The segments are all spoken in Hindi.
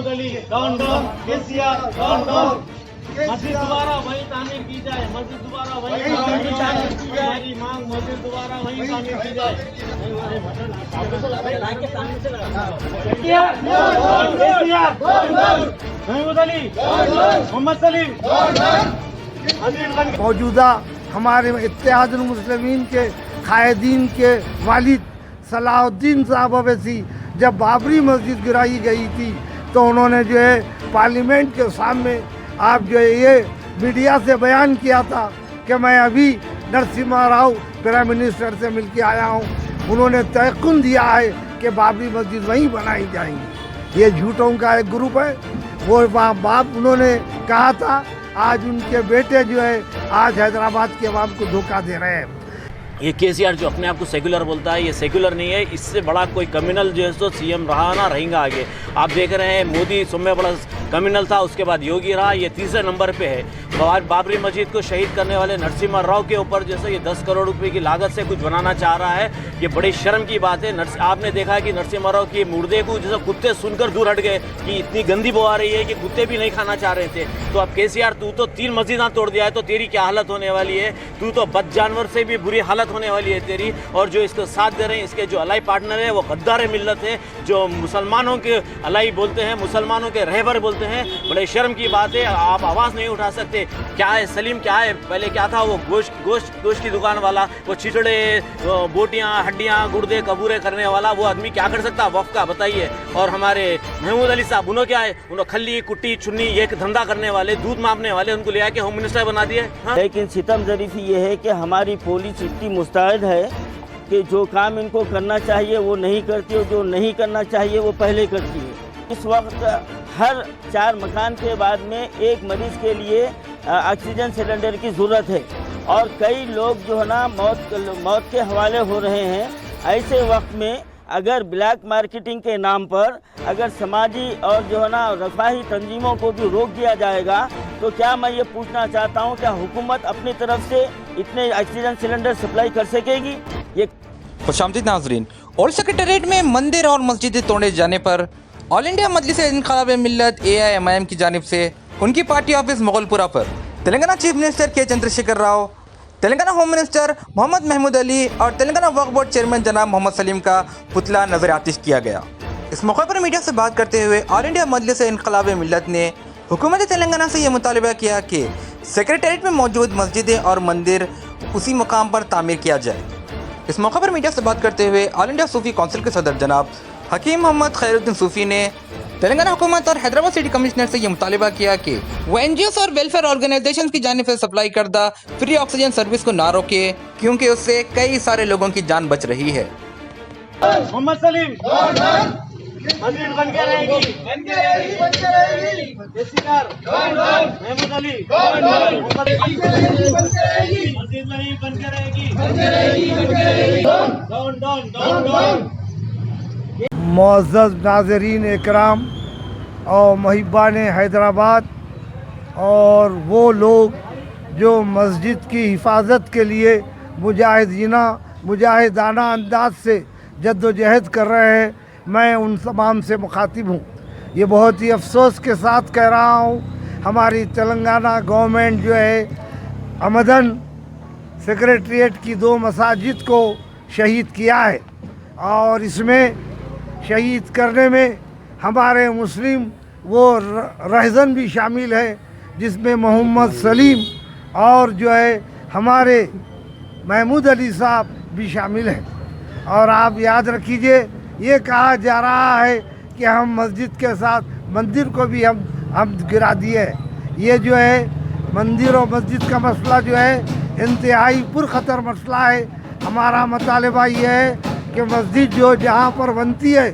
Mahmood Ali down down, KCR down down. मस्जिद दोबारा वही तामीर की जाए, मस्जिद दोबारा वही तामीर की जाए। हमारी मांग मस्जिद दोबारा वही तामीर की जाए। महमूद अली, मोहम्मद सलीम, मौजूदा हमारे इत्तेहादुल मुस्लिमीन के कायदीन के वालिद सलाहुद्दीन साहब अवैसी जब बाबरी मस्जिद गिराई गई थी तो उन्होंने जो है पार्लियामेंट के सामने आप जो है ये मीडिया से बयान किया था कि मैं अभी नरसिम्हा राव प्राइम मिनिस्टर से मिल के आया हूँ। उन्होंने तयक़ुन दिया है कि बाबरी मस्जिद वहीं बनाई जाएंगी। ये झूठों का एक ग्रुप है। वो बाप उन्होंने कहा था, आज उनके बेटे जो है आज हैदराबाद के अवाम को धोखा दे रहे हैं। ये केसीआर जो अपने आप को सेकुलर बोलता है, ये सेकुलर नहीं है। इससे बड़ा कोई कम्युनल जो है तो सीएम रहा ना रहेगा आगे। आप देख रहे हैं मोदी सुम्मे बड़ा कम्युनल था, उसके बाद योगी रहा, ये तीसरे नंबर पे है। बाबरी मस्जिद को शहीद करने वाले नरसिम्हा राव के ऊपर जैसे ये 10 करोड़ रुपए की लागत से कुछ बनाना चाह रहा है, ये बड़ी शर्म की बात है। आपने देखा कि नरसिम्हा राव की मुर्दे को जैसे कुत्ते सुनकर दूर हट गए कि इतनी गंदी बो आ रही है कि कुत्ते भी नहीं खाना चाह रहे थे। तो अब केसीआर तू तो 3 मस्जिदां तोड़ दिया है तो तेरी क्या हालत होने वाली है। तू तो बद जानवर से भी बुरी हालत होने वाली है तेरी। और जो इसको साथ दे रहे हैं, इसके जो अलाई पार्टनर है वो गद्दार मिल्लत है, जो मुसलमानों के अलाई बोलते हैं, मुसलमानों के रहबर बोलते हैं। बड़े शर्म की बात है, आप आवाज़ नहीं उठा सकते। क्या है सलीम, क्या है पहले क्या था वो गोश्त की दुकान वाला, वो छिचड़े बोटियाँ हड्डियाँ गुर्दे कबूरे करने वाला, वो आदमी क्या कर सकता वफ़ का बताइए। और हमारे महमूद अली साहब उन्होंने क्या है, उन्होंने खल्ली कुट्टी चुन्नी ये धंधा करने वाले, दूध मापने वाले, उनको ले आके होम मिनिस्टर बना दिए। हाँ? लेकिन सितम ज़रीफ़ी ये है कि हमारी पुलिस इतनी मुस्तैद है कि जो काम इनको करना चाहिए वो नहीं करती और जो नहीं करना चाहिए वो पहले करती है। इस वक्त हर 4 मकान के बाद में एक मरीज़ के लिए ऑक्सीजन सिलेंडर की ज़रूरत है और कई लोग जो है ना मौत के हवाले हो रहे हैं। ऐसे वक्त में अगर ब्लैक मार्केटिंग के नाम पर अगर समाजी और जो है ना रफ़ाही तंजीमों को भी रोक दिया जाएगा तो क्या मैं ये पूछना चाहता हूँ, क्या हुकूमत अपनी तरफ से इतने ऑक्सीजन सिलेंडर सप्लाई कर सकेगी? ये खुशामदीद नाजरीन, ओल्ड सेक्रेटेरिएट में मंदिर और मस्जिदें तोड़े जाने पर ऑल इंडिया मजलिस इन्क़िलाब मिल्लत AIMIM की जानिब से उनकी पार्टी ऑफिस मुगलपुरा पर तेलंगाना चीफ मिनिस्टर के चंद्रशेखर राव, तेलंगाना होम मिनिस्टर मोहम्मद महमूद अली और तेलंगाना वक्फ बोर्ड चेयरमैन जनाब मोहम्मद सलीम का पुतला नजर आतिश किया गया। इस मौके पर मीडिया से बात करते हुए ऑल इंडिया मजलिस इन्क़िलाब मिल्लत ने हुकूमत तेलंगाना से यह मुतालबा किया कि सेक्रेटेरिएट में मौजूद मस्जिदें और मंदिर उसी मुकाम पर तामीर किया जाए। इस मौके पर मीडिया से बात करते हुए ऑल इंडिया सूफ़ी काउंसिल के सदर जनाब हकीम मोहम्मद खैरुद्दीन सूफ़ी ने तेलंगाना हुकूमत और हैदराबाद सिटी कमिश्नर से यह मुतालबा किया कि वो NGOs और वेलफेयर ऑर्गेनाइजेशन की जानिब से सप्लाई करदा फ्री ऑक्सीजन सर्विस को ना रोके, क्योंकि उससे कई सारे लोगों की जान बच रही है। मोहम्मद सलीम, मस्जिद बन के रहेगी, केसीआर महमूद अली, मस्जिद नहीं बन के रहेगी, डाउन डाउन डाउन डाउन। मुअज़्ज़ज़ नाज़रीन इकराम और मुहिब्बान हैदराबाद और वो लोग जो मस्जिद की हिफाजत के लिए मुजाहिदाना अंदाज से जद्दोजहद कर रहे हैं, मैं उन तमाम से मुखातिब हूँ। ये बहुत ही अफसोस के साथ कह रहा हूँ, हमारी तेलंगाना गवर्नमेंट जो है अमदन सेक्रेटेरिएट की 2 मसाजिद को शहीद किया है और इसमें शहीद करने में हमारे मुस्लिम वो रहज़न भी शामिल है, जिसमें मोहम्मद सलीम और जो है हमारे महमूद अली साहब भी शामिल हैं। और आप याद रखिए, ये कहा जा रहा है कि हम मस्जिद के साथ मंदिर को भी हम गिरा दिए हैं। ये जो है मंदिर और मस्जिद का मसला जो है इंतहाई पुरखतर मसला है। हमारा मुतालबा ये है कि मस्जिद जो जहाँ पर बनती है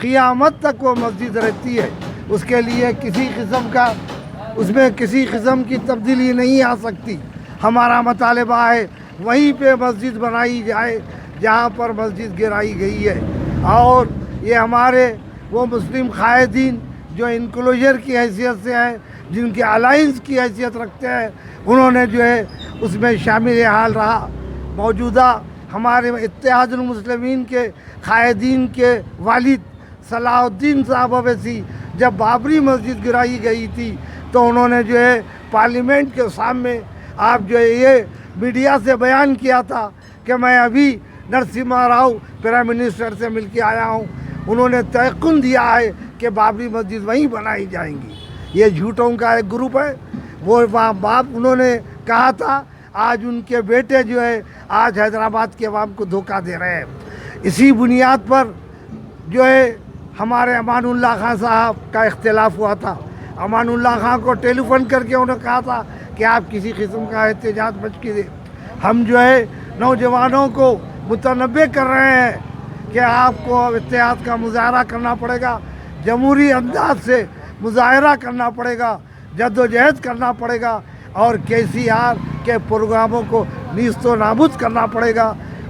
क़ियामत तक वो मस्जिद रहती है, उसके लिए उसमें किसी किस्म की तब्दीली नहीं आ सकती। हमारा मुतालबा है वहीं पे मस्जिद बनाई जाए जहाँ पर मस्जिद गिराई गई है। और ये हमारे वो मुस्लिम कायदीन जो इंक्लोजर की हैसियत से हैं, जिनके अलाइंस की हैसियत रखते हैं, उन्होंने जो है उसमें शामिल हाल रहा। मौजूदा हमारे इत्तेहादुल मुस्लिमीन के कायदीन के वालिद सलाहुद्दीन साहब अवैसी जब बाबरी मस्जिद गिराई गई थी तो उन्होंने जो है पार्लियामेंट के सामने आप जो है ये मीडिया से बयान किया था कि मैं अभी नरसिम्हा राव प्राइम मिनिस्टर से मिल के आया हूँ, उन्होंने तयक़ुन दिया है कि बाबरी मस्जिद वहीं बनाई जाएंगी। ये झूठों का एक ग्रुप है। वो बाप उन्होंने कहा था, आज उनके बेटे जो है आज हैदराबाद के अवाम को धोखा दे रहे हैं। इसी बुनियाद पर जो है हमारे अमानुल्लाह खान साहब का इख्तिलाफ हुआ था। अमानुल्लाह खान को टेलीफोन करके उन्होंने कहा था कि आप किसी किस्म का एहतजाज बच के दें। हम जो है नौजवानों को मुतनब्बे कर रहे हैं कि आपको इत्तेहाद का मुजाहरा करना पड़ेगा, जमहूरी अंदाज से मुजाहरा करना पड़ेगा, जद्दोजहद करना पड़ेगा और KCR के प्रोग्रामों को नीस्तो नाबूद करना पड़ेगा।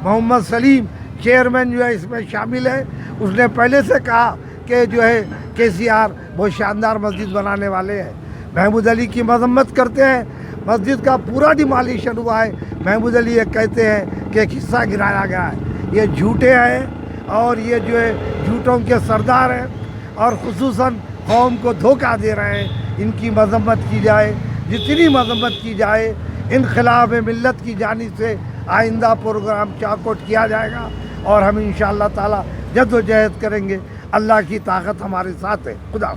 मोहम्मद सलीम चेयरमैन जो है इसमें शामिल है। उसने पहले से कहा कि जो है KCR बहुत शानदार मस्जिद बनाने वाले हैं। महमूद अली की मजम्मत करते हैं, मस्जिद का पूरा डिमोलिशन हुआ है। महमूद अली ये कहते हैं कि एक हिस्सा गिराया गया है। ये झूठे हैं और ये जो है झूठों के सरदार हैं और खुसूसन कौम को धोखा दे रहे हैं। इनकी मजम्मत की जाए, जितनी मजम्मत की जाए। इनक़िलाब मिल्लत की जानिब से आइंदा प्रोग्राम चाकआउट किया जाएगा और हम इंशाअल्लाह ताला जद्दोजहद करेंगे। अल्लाह की ताकत हमारे साथ है। खुदा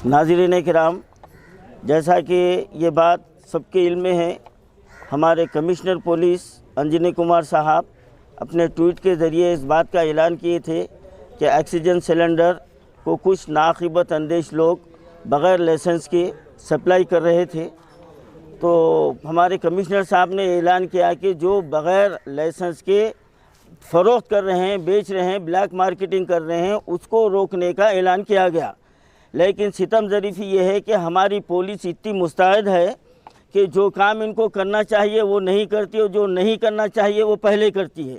नाज़रीन किराम, जैसा कि ये बात सबके इल्म में है, हमारे कमिश्नर पुलिस अंजनी कुमार साहब अपने ट्वीट के ज़रिए इस बात का ऐलान किए थे कि ऑक्सीजन सिलेंडर को कुछ नाक़िबत अंदेश लोग बग़ैर लाइसेंस के सप्लाई कर रहे थे। तो हमारे कमिश्नर साहब ने ऐलान किया कि जो बग़ैर लाइसेंस के फ़रोख्त कर रहे हैं, बेच रहे हैं, ब्लैक मार्केटिंग कर रहे हैं, उसको रोकने का ऐलान किया गया। लेकिन सितम ज़रीफ़ी ये है कि हमारी पुलिस इतनी मुस्तैद है कि जो काम इनको करना चाहिए वो नहीं करती और जो नहीं करना चाहिए वो पहले करती है।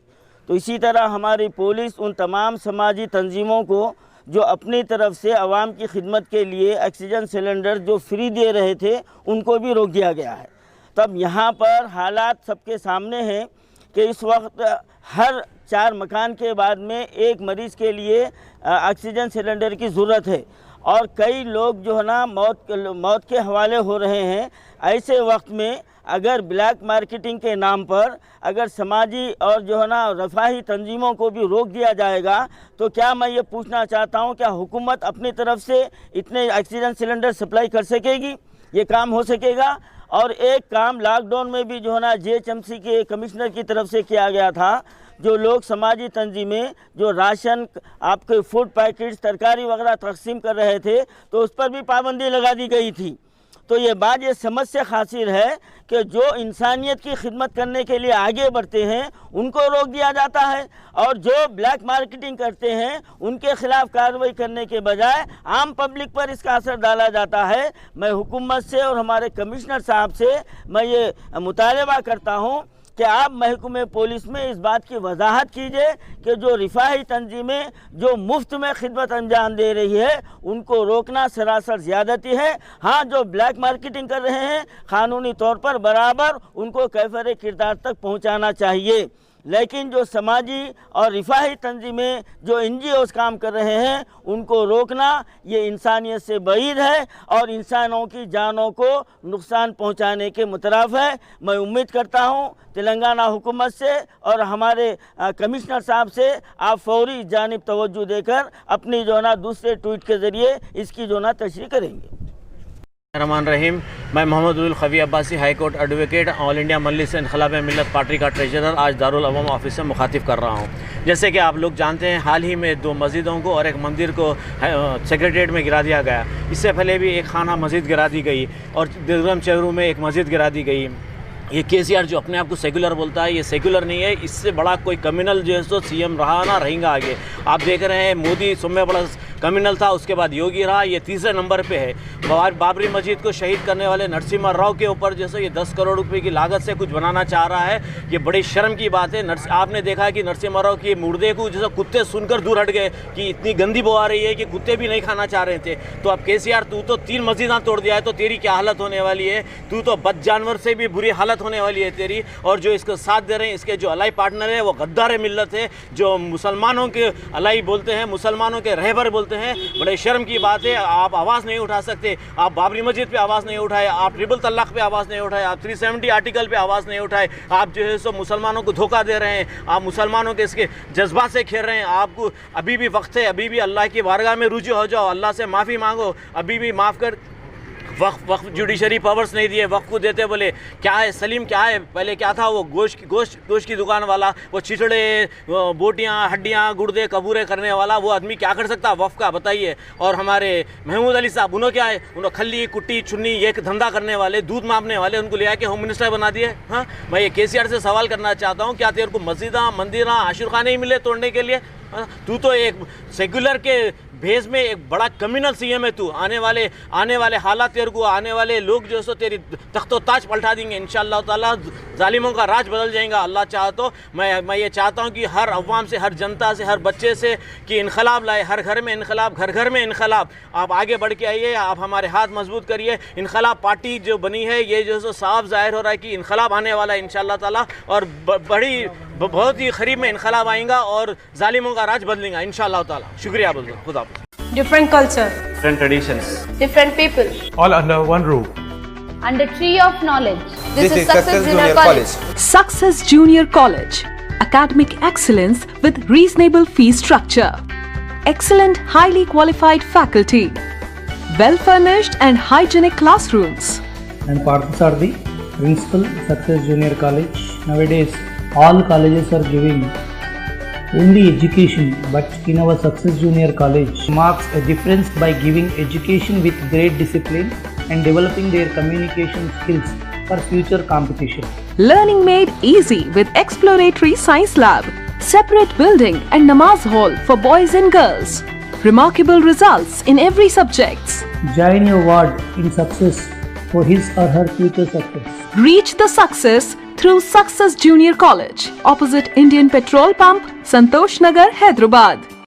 तो इसी तरह हमारी पुलिस उन तमाम समाजी तंजीमों को जो अपनी तरफ से आवाम की खिदमत के लिए ऑक्सीजन सिलेंडर जो फ्री दे रहे थे उनको भी रोक दिया गया है। तब यहाँ पर हालात सबके सामने हैं कि इस वक्त हर 4 मकान के बाद में एक मरीज़ के लिए ऑक्सीजन सिलेंडर की ज़रूरत है और कई लोग जो है ना मौत के हवाले हो रहे हैं। ऐसे वक्त में अगर ब्लैक मार्केटिंग के नाम पर अगर समाजी और जो है ना रफ़ाही तंजीमों को भी रोक दिया जाएगा तो क्या मैं ये पूछना चाहता हूँ, क्या हुकूमत अपनी तरफ से इतने ऑक्सीजन सिलेंडर सप्लाई कर सकेगी? ये काम हो सकेगा? और एक काम लॉकडाउन में भी जो है ना GHMC के कमिश्नर की तरफ से किया गया था, जो लोग समाजी तंजीमें जो राशन आपके फूड पैकेट्स तरकारी वगैरह तकसीम कर रहे थे तो उस पर भी पाबंदी लगा दी गई थी। तो ये बात ये समझ से हासिल है कि जो इंसानियत की खिदमत करने के लिए आगे बढ़ते हैं उनको रोक दिया जाता है और जो ब्लैक मार्केटिंग करते हैं उनके खिलाफ कार्रवाई करने के बजाय आम पब्लिक पर इसका असर डाला जाता है। मैं हुकूमत से और हमारे कमिश्नर साहब से मैं ये मुतालबा करता हूँ कि आप महकमे पुलिस में इस बात की वजाहत कीजिए कि जो रिफाही तंजीमें जो मुफ्त में खिदमत अंजाम दे रही है उनको रोकना सरासर ज़्यादती है। हाँ, जो ब्लैक मार्केटिंग कर रहे हैं क़ानूनी तौर पर बराबर उनको कैफर किरदार तक पहुँचाना चाहिए। लेकिन जो समाजी और रिफाही तंजीमें जो NGOs काम कर रहे हैं उनको रोकना ये इंसानियत से बईद है और इंसानों की जानों को नुकसान पहुंचाने के मुतराफ है। मैं उम्मीद करता हूं तेलंगाना हुकूमत से और हमारे कमिश्नर साहब से आप फौरी जानिब तवज्जो देकर अपनी जो ना दूसरे ट्वीट के ज़रिए इसकी जो ना तशरीह करेंगे। रहमान रहीम, मैं Mohammad ul Khavi Abbasi high court advocate All India Majlis Inquilab Millat Party का ट्रेजरर आज दारुल अवाम ऑफिस से मुखातिब कर रहा हूँ। जैसे कि आप लोग जानते हैं, हाल ही में 2 मस्जिदों को और एक मंदिर को सेक्रेटरीट में गिरा दिया गया। इससे पहले भी एक खाना मस्जिद गिरा दी गई और दिलगम चेहरू में एक मस्जिद गिरा दी गई। ये KCR जो अपने आप को सेकुलर बोलता है, ये सेकुलर नहीं है। इससे बड़ा कोई कम्युनल जो है सो CM रहा ना रहेगा आगे। आप देख रहे हैं मोदी सुम्मे बड़ा कम्युनल था, उसके बाद योगी रहा, ये तीसरे नंबर पे है। बाबरी मस्जिद को शहीद करने वाले नरसिम्हा राव के ऊपर जैसे ये 10 करोड़ रुपए की लागत से कुछ बनाना चाह रहा है, ये बड़ी शर्म की बात है। आपने देखा कि नरसिम्हा राव की मुर्दे को जैसे कुत्ते सुनकर दूर हट गए कि इतनी गंदी बो आ रही है कि कुत्ते भी नहीं खाना चाह रहे थे। तो अब KCR तू तो 3 मस्जिदां तोड़ दिया है तो तेरी क्या हालत होने वाली है? तू तो बद जानवर से भी बुरी हालत होने वाली है तेरी। और जो इसका साथ दे रहे हैं, इसके जो अलाई पार्टनर है वो गद्दार मिल्लत है, जो मुसलमानों के अलाई बोलते हैं, मुसलमानों के रहबर बोलते हैं। बोलते हैं, बड़े शर्म की बात है। आप आवाज़ नहीं उठा सकते, आप बाबरी मस्जिद पे आवाज़ नहीं उठाए, आप ट्रिपल तलाक पे आवाज़ नहीं उठाए, आप 370 आर्टिकल पे आवाज़ नहीं उठाए, आप जो है सो मुसलमानों को धोखा दे रहे हैं, आप मुसलमानों के इसके जज्बात से खेल रहे हैं। आपको अभी भी वक्त है, अभी भी अल्लाह की बारगाह में रुजू हो जाओ, अल्लाह से माफ़ी मांगो, अभी भी माफ़ कर। वक्फ जुडिशरी पावर्स नहीं दिए, वक्फ को देते बोले क्या है सलीम, क्या है पहले क्या था वो गोश्त की दुकान वाला, वो चिचड़े बोटियाँ हड्डियाँ गुर्दे कबूरे करने वाला, वो आदमी क्या कर सकता वक्फ का बताइए। और हमारे महमूद अली साहब, उन्होंने क्या है, उन्होंने खल्ली कुट्टी चुन्नी ये धंधा करने वाले, दूध मापने वाले, उनको ले आके होम मिनिस्टर बना दिए। हाँ, मैं ये KCR से सवाल करना चाहता हूँ, क्या तेरे को मस्जिदा मंदिरा आशिर खाने ही मिले तोड़ने के लिए? तू तो एक सेक्युलर के भेज में एक बड़ा कम्युनल CM है तू। आने वाले हालात तेरे को, आने वाले लोग जो सो तेरी तख्तो ताज पलटा देंगे इंशाअल्लाह ताला, जालिमों का राज बदल जाएगा अल्लाह चाहे तो। मैं ये चाहता हूँ कि हर अवाम से, हर जनता से, हर बच्चे से कि इनकलाब लाए, हर घर में इनकलाब, घर घर में इनकलाब। आप आगे बढ़ के आइए, आप हमारे हाथ मजबूत करिए। इनकलाब पार्टी जो बनी है ये जो सो साफ जाहिर हो रहा है कि इनकलाब आने वाला है इंशाअल्लाह ताला, और बहुत ही करीब में इनकलाब आएगा और जालिमों का राज बदलेगा इंशाअल्लाह ताला। शुक्रिया बोलते हैं, खुदा। Different culture, Different traditions, different people, all under one roof. under tree of knowledge. This is Success Junior College. Success Junior College. Academic excellence with reasonable fee structure. Excellent, highly qualified faculty. Well-furnished and hygienic classrooms. And Parthas are the principal Success Junior College. Nowadays, all colleges are giving only education, but in our Success Junior College marks a difference by giving education with great discipline and developing their communication skills for future competition. Learning made easy with exploratory science lab, separate building and namaz hall for boys and girls. Remarkable results in every subjects. Join your ward in success for his or her future success. Reach the success through Success Junior College, opposite Indian Petrol Pump, Santosh Nagar, Hyderabad.